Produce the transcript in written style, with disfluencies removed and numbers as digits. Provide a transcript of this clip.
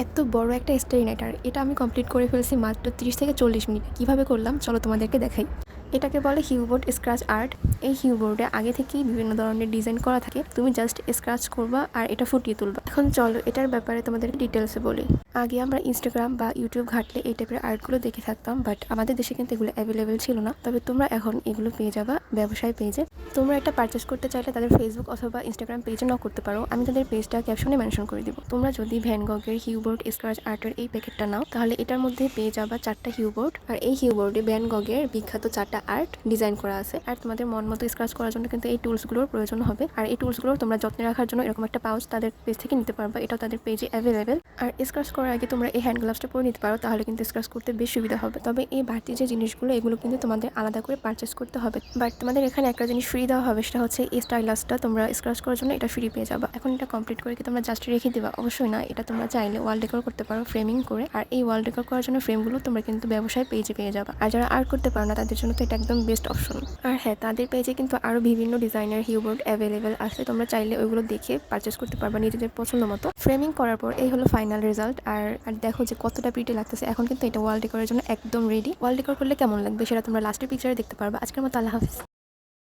এত বড় একটা স্টারি নাইটার এটা আমি কমপ্লিট করে ফেলছি মাত্র 30 থেকে 40 মিনিটে। কিভাবে করলাম চলো তোমাদেরকে দেখাই। এটাকে বলে হিউবোর্ড স্ক্র্যাচ আর্ট। এই হিউবোর্ডে আগে থেকেই বিভিন্ন ধরনের ডিজাইন করা থাকে, তুমি জাস্ট স্ক্র্যাচ করবা আর এটা ফুটিয়ে তুলবা। এখন চলো এটার ব্যাপারে তোমাদের ডিটেলসে বলি। আগে আমরা ইনস্টাগ্রাম বা ইউটিউব ঘাটলে এই টাইপের আর্টগুলো দেখে থাকতাম, বাট আমাদের দেশে কিন্তু এগুলো অ্যাভেলেবেল ছিল না। তবে তোমরা এখন এগুলো পেয়ে যাবা ব্যবসায় পেজে। তোমরা এটা পারচেস করতে চাইলে তাদের ফেসবুক অথবা ইনস্টাগ্রাম পেজে নক করতে পারো, আমি তাদের পেজটা ক্যাপশনে মেনশন করে দিব। তোমরা যদি ভ্যান গগের হিউবোর্ড স্ক্র্যাচ আর্টের এই প্যাকেটটা নাও তাহলে এটার মধ্যে পেয়ে যাবা 4টা হিউবোর্ড, আর এই হিউবোর্ডে ভ্যান গগের বিখ্যাত 4টা আর্ট ডিজাইন করা আছে। আর তোমাদের মন মতো স্ক্র্যাচ করার জন্য কিন্তু এই টুলসগুলোর প্রয়োজন হবে, আর এই টুলসগুলো তোমরা যত্নে রাখার জন্য এরকম একটা পাউচ তাদের পেজ থেকে নিতে পারবা, এটাও তাদের পেজে অ্যাভেলেবেল। আর স্ক্র্যাচ করার আগে তোমরা এই হ্যান্ড গ্লাভসটা পরে নিতে পারো, তাহলে কিন্তু স্ক্র্যাচ করতে বেশ সুবিধা হবে। তবে এই বাড়তি যে জিনিসগুলো এগুলো কিন্তু তোমাদের আলাদা করে পারচেস করতে হবে। বাট তোমাদের এখানে একটা জিনিস ফ্রি দেওয়া হবে, সেটা হচ্ছে এই স্টাইলাসটা তোমরা স্ক্র্যাচ করার জন্য এটা ফ্রি পেয়ে যাবা। এখন এটা কমপ্লিট করে কি তোমরা জাস্ট রেখে দিবা? অবশ্যই না, এটা তোমরা চাইলে ওয়াল ডেকোর করতে পারো ফ্রেমিং করে। আর এই ওয়াল ডেকোর করার জন্য ফ্রেমগুলো তোমরা কিন্তু ব্যবসায় পেজে পেয়ে যাবা। আর যারা আর্ট করতে পারো না তাদের জন্য তো এটা একদম বেস্ট অপশন। আর হ্যাঁ, তাদের পেজে কিন্তু আরো বিভিন্ন ডিজাইনের হিউবোর্ড অ্যাভেলেবেল আছে, তোমরা চাইলে ওইগুলো দেখে পারচেস করতে পারবা নিজেদের পছন্দ মতো। ফ্রেমিং করার পর এই হলো ফাইনাল রেজাল্ট। আর দেখো যে কতটা প্রিটি লাগতেছে। এখন কিন্তু এটা ওয়াল ডেকোরের জন্য একদম রেডি। ওয়াল ডেকোর করলে কেমন লাগবে সেটা তোমরা লাস্টের পিকচারে দেখতে পারবা। আজকের মতো আল্লাহ হাফিজ।